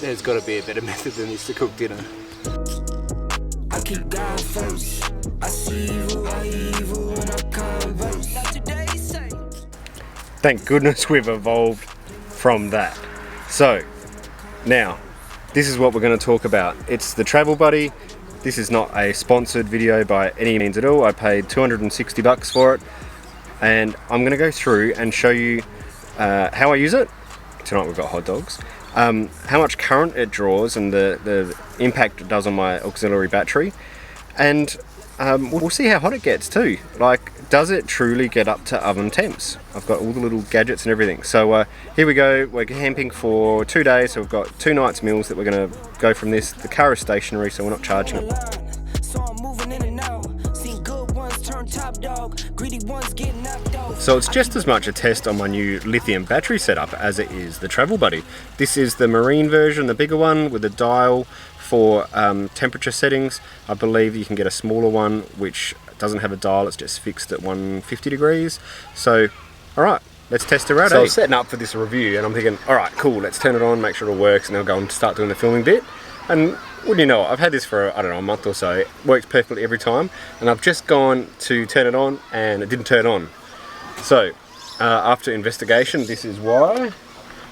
there's got to be a better method than this to cook dinner. I keep God first. I see evil when I converse. Thank goodness we've evolved from that. So, now, this is what we're going to talk about. It's the Travel Buddy. This is not a sponsored video by any means at all. I paid $260 for it. And I'm going to go through and show you how I use it. Tonight we've got hot dogs. How much current it draws and the impact it does on my auxiliary battery. And we'll see how hot it gets too. Like, does it truly get up to oven temps? I've got all the little gadgets and everything. So here we go. We're camping for 2 days. So we've got 2 nights meals that we're going to go from this. The car is stationary, so we're not charging it. So it's just as much a test on my new lithium battery setup as it is the Travel Buddy. This is the marine version, the bigger one with a dial for temperature settings. I believe you can get a smaller one which doesn't have a dial, it's just fixed at 150 degrees. So, alright, let's test it out. So I was setting up for this review and I'm thinking, alright, cool, let's turn it on, make sure it all works, and I'll go and start doing the filming bit. And wouldn't you know it, I've had this for, I don't know, a month or so. It works perfectly every time. And I've just gone to turn it on and it didn't turn on. So, after investigation, this is why.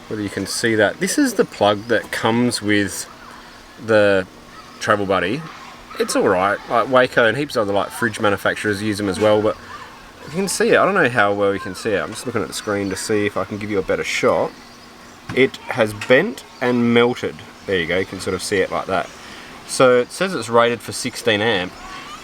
Whether you can see that. This is the plug that comes with the Travel Buddy. It's alright. Like Waco and heaps of other like fridge manufacturers use them as well. But you can see it. I don't know how well you can see it. I'm just looking at the screen to see if I can give you a better shot. It has bent and melted. There you go, you can sort of see it like that. So it says it's rated for 16 amp.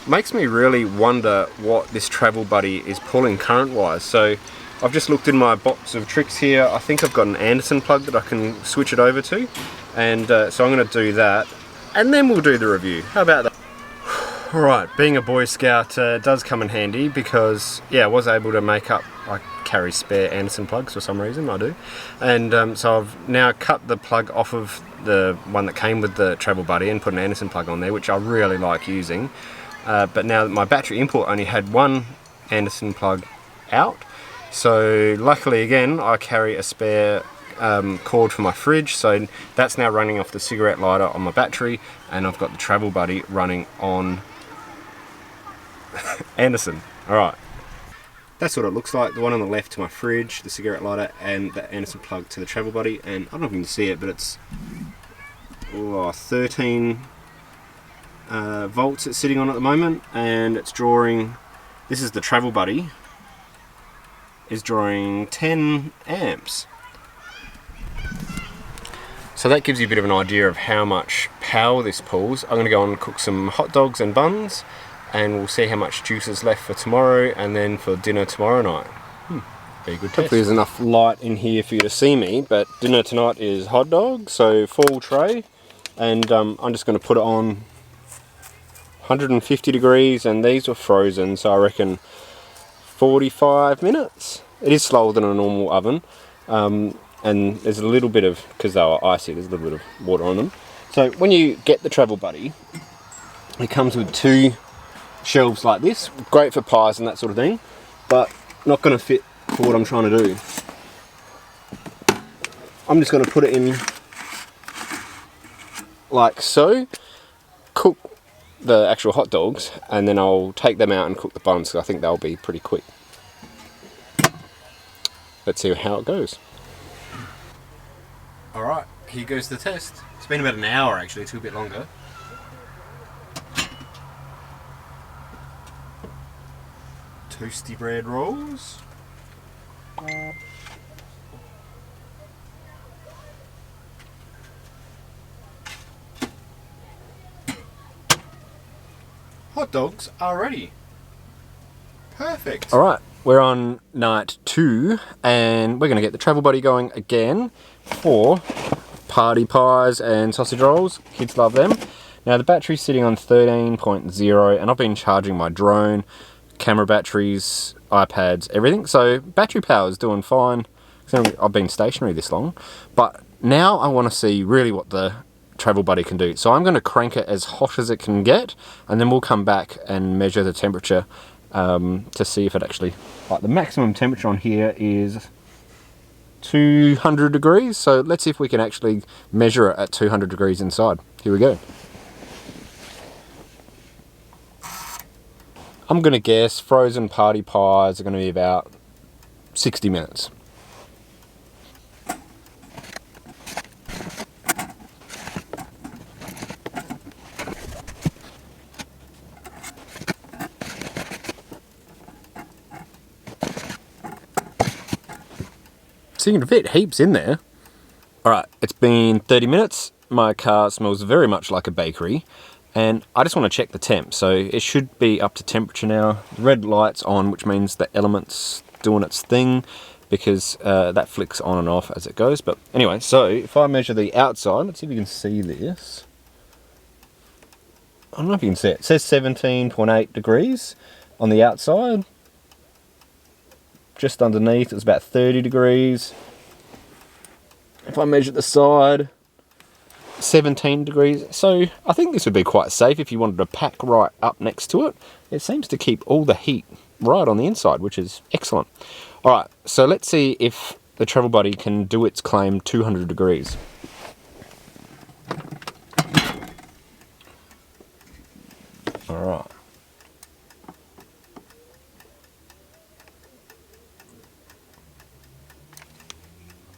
Makes me really wonder what this Travel Buddy is pulling current wise. So I've just looked in my box of tricks here. I think I've got an Anderson plug that I can switch it over to. And so I'm going to do that. And then we'll do the review. How about that? Alright, being a Boy Scout does come in handy because, yeah, I was able to make up, I carry spare Anderson plugs for some reason, I do. And so I've now cut the plug off of the one that came with the Travel Buddy and put an Anderson plug on there, which I really like using. But now my battery input only had one Anderson plug out. So luckily again, I carry a spare cord for my fridge, so that's now running off the cigarette lighter on my battery, and I've got the Travel Buddy running on Anderson. Alright, that's what it looks like. The one on the left to my fridge, the cigarette lighter, and the Anderson plug to the Travel Buddy. And I don't know if you can see it, but it's 13 volts it's sitting on at the moment, and it's drawing, this is the Travel Buddy, is drawing 10 amps. So that gives you a bit of an idea of how much power this pulls. I'm going to go and cook some hot dogs and buns, and we'll see how much juice is left for tomorrow and then for dinner tomorrow night. Be a good test. Hopefully there's enough light in here for you to see me, but dinner tonight is hot dogs, so full tray, and I'm just going to put it on 150 degrees, and these were frozen, so I reckon 45 minutes. It is slower than a normal oven, and there's a little bit of, because they were icy, there's a little bit of water on them. So when you get the Travel Buddy, it comes with 2 shelves like this, great for pies and that sort of thing, but not going to fit for what I'm trying to do. I'm just going to put it in like so, cook the actual hot dogs, and then I'll take them out and cook the buns, because I think they'll be pretty quick. Let's see how it goes. Alright, here goes the test. It's been about an hour actually, it's a bit longer. Toasty bread rolls. Hot dogs are ready. Perfect. Alright, we're on night 2 and we're going to get the Travel Buddy going again for party pies and sausage rolls. Kids love them. Now the battery's sitting on 13.0 and I've been charging my drone, camera batteries, iPads, everything. So battery power is doing fine. I've been stationary this long. But now I want to see really what the Travel Buddy can do. So I'm going to crank it as hot as it can get, and then we'll come back and measure the temperature to see if it actually, like the maximum temperature on here is 200 degrees. So let's see if we can actually measure it at 200 degrees inside. Here we go. I'm going to guess frozen party pies are going to be about 60 minutes. So you can fit heaps in there. Alright, it's been 30 minutes. My car smells very much like a bakery. And I just want to check the temp. So it should be up to temperature now. The red light's on, which means the element's doing its thing, because that flicks on and off as it goes. But anyway, so if I measure the outside, let's see if you can see this. I don't know if you can see it. It says 17.8 degrees on the outside. Just underneath, it's about 30 degrees. If I measure the side, 17 degrees. So I think this would be quite safe if you wanted to pack right up next to it. It seems to keep all the heat right on the inside, which is excellent. Alright, so let's see if the Travel Buddy can do its claim 200 degrees. Alright.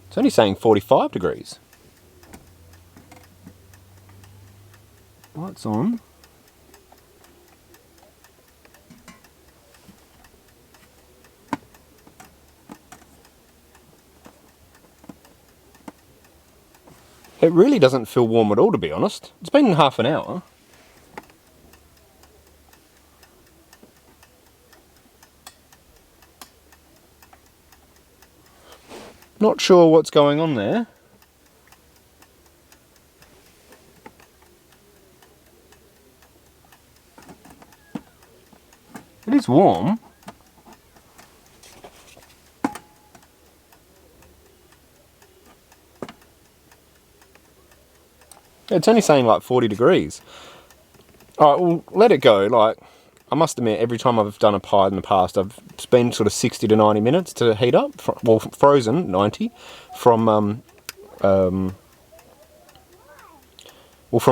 It's only saying 45 degrees. Lights on. It really doesn't feel warm at all, to be honest. It's been half an hour. Not sure what's going on there. It is warm. It's only saying like 40 degrees. Alright, well, let it go. Like, I must admit, every time I've done a pie in the past, I've spent sort of 60 to 90 minutes to heat up. Well, frozen, 90. From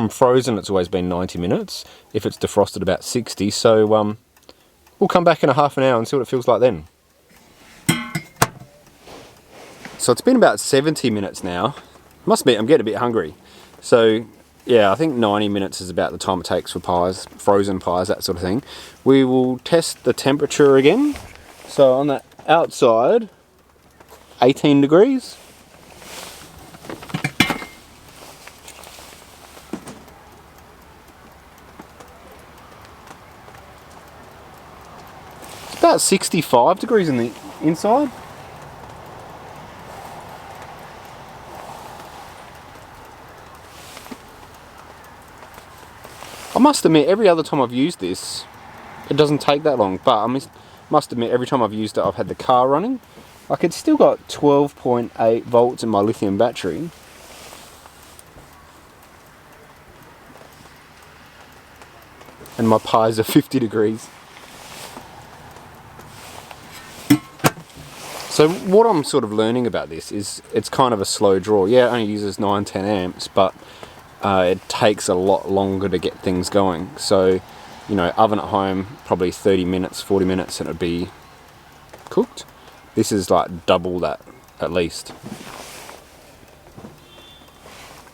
frozen, it's always been 90 minutes. If it's defrosted, about 60. So, we'll come back in a half an hour and see what it feels like then. So it's been about 70 minutes now. Must be, I'm getting a bit hungry. So, yeah, I think 90 minutes is about the time it takes for pies, frozen pies, that sort of thing. We will test the temperature again. So on the outside, 18 degrees. It's about 65 degrees in the inside. I must admit, every other time I've used this, it doesn't take that long, but I must admit, every time I've used it, I've had the car running. Like, it's still got 12.8 volts in my lithium battery. And my pies are 50 degrees. So what I'm sort of learning about this is it's kind of a slow draw. Yeah, it only uses 9-10 amps, but it takes a lot longer to get things going. So, you know, oven at home, probably 30 minutes, 40 minutes, and it'd be cooked. This is like double that, at least.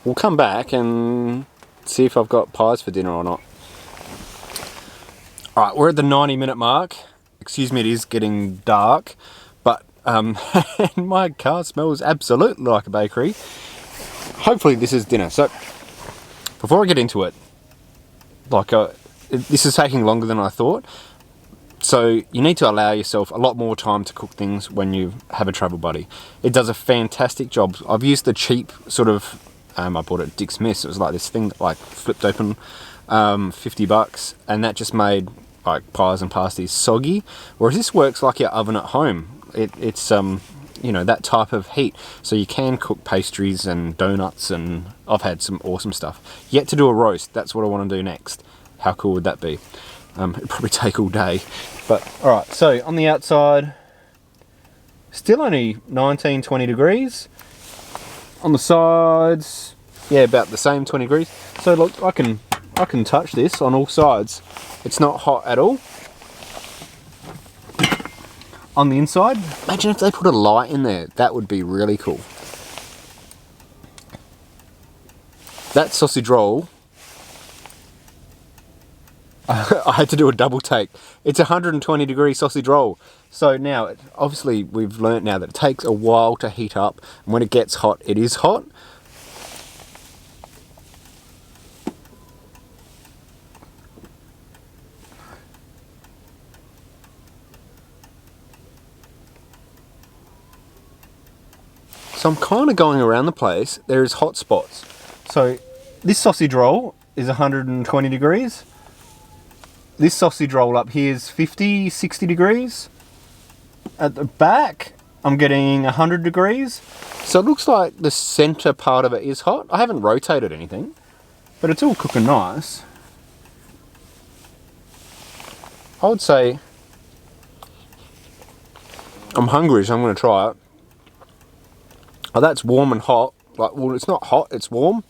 We'll come back and see if I've got pies for dinner or not. Alright, we're at the 90-minute mark. Excuse me, it is getting dark, but my car smells absolutely like a bakery. Hopefully this is dinner. So, before I get into it, like this is taking longer than I thought. So you need to allow yourself a lot more time to cook things when you have a Travel Buddy. It does a fantastic job. I've used the cheap sort of, I bought it at Dick Smith's. It was like this thing that like flipped open, $50, and that just made like pies and pasties soggy. Whereas this works like your oven at home. It's you know, that type of heat. So you can cook pastries and donuts, and I've had some awesome stuff. Yet to do a roast. That's what I want to do next. How cool would that be? It'd probably take all day. But alright, so on the outside, Still only 19, 20 degrees. On the sides, yeah, about the same 20 degrees. So look, I can touch this on all sides. It's not hot at all. On the inside, imagine if they put a light in there. That would be really cool. That sausage roll, I had to do a double take. It's a 120 degree sausage roll. So now, obviously we've learnt now that it takes a while to heat up. And when it gets hot, it is hot. So I'm kind of going around the place. There is hot spots. So this sausage roll is 120 degrees. This sausage roll up here is 50, 60 degrees. At the back, I'm getting 100 degrees. So it looks like the center part of it is hot. I haven't rotated anything, but it's all cooking nice. I would say I'm hungry, so I'm going to try it. Oh, that's warm and hot. Like, well, it's not hot, it's warm.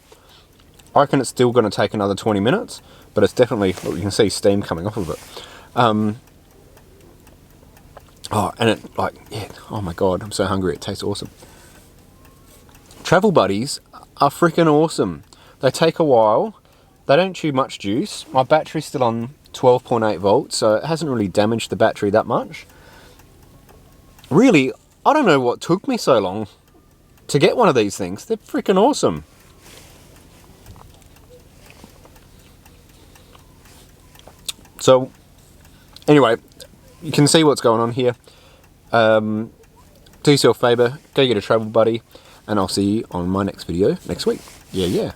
I reckon it's still going to take another 20 minutes, but it's definitely, look, you can see steam coming off of it. Oh, and it, like, yeah, oh my God, I'm so hungry, it tastes awesome. Travel buddies are freaking awesome. They take a while, they don't chew much juice. My battery's still on 12.8 volts, so it hasn't really damaged the battery that much. Really, I don't know what took me so long to get one of these things. They're freaking awesome. So, anyway, you can see what's going on here. Do yourself a favour, go get a travel buddy, and I'll see you on my next video next week. Yeah.